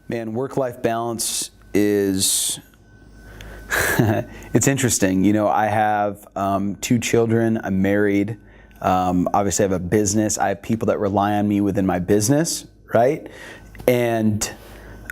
Man, work-life balance is, it's interesting. You know, I have 2 children, I'm married, obviously I have a business, I have people that rely on me within my business, right? And,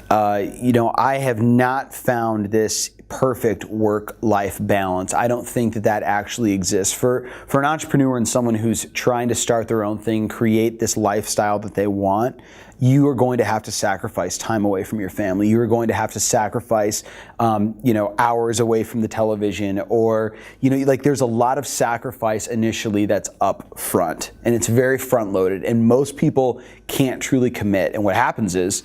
you know, I have not found this perfect work-life balance. I don't think that that actually exists. For an entrepreneur and someone who's trying to start their own thing, create this lifestyle that they want, you are going to have to sacrifice time away from your family. You are going to have to sacrifice, you know, hours away from the television, or, you know, like there's a lot of sacrifice initially that's up front, and it's very front-loaded, and most people can't truly commit. And what happens is,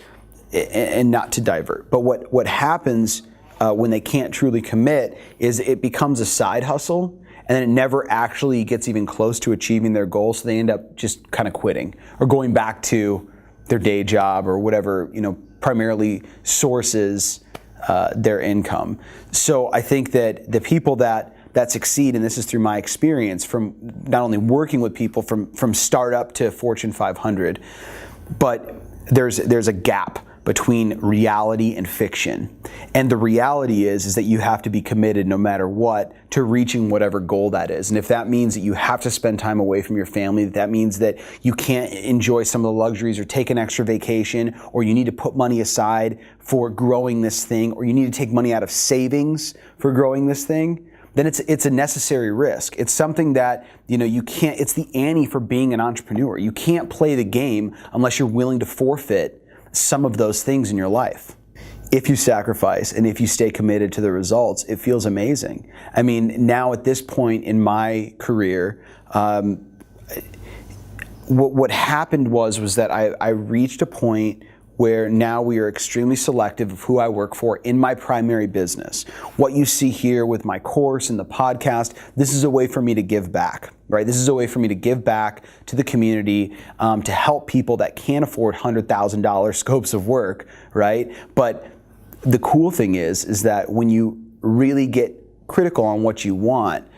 and not to divert, but what happens when they can't truly commit is it becomes a side hustle, and then it never actually gets even close to achieving their goal, so they end up just kind of quitting or going back to their day job or whatever, you know, primarily sources their income. So I think that the people that succeed, and this is through my experience from not only working with people from startup to Fortune 500, but there's a gap between reality and fiction. And the reality is that you have to be committed no matter what to reaching whatever goal that is. And if that means that you have to spend time away from your family, that means that you can't enjoy some of the luxuries or take an extra vacation, or you need to put money aside for growing this thing, or you need to take money out of savings for growing this thing, then it's a necessary risk. It's something that, you know, you can't, it's the ante for being an entrepreneur. You can't play the game unless you're willing to forfeit some of those things in your life. If you sacrifice and if you stay committed to the results, it feels amazing. I mean, now at this point in my career, what happened was that I reached a point where now we are extremely selective of who I work for in my primary business. What you see here with my course and the podcast, this is a way for me to give back, right? This is a way for me to give back to the community, to help people that can't afford $100,000 scopes of work, right? But the cool thing is that when you really get critical on what you want,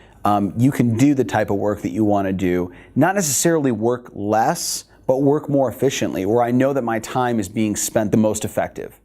you can do the type of work that you want to do, not necessarily work less, but work more efficiently, where I know that my time is being spent the most effective.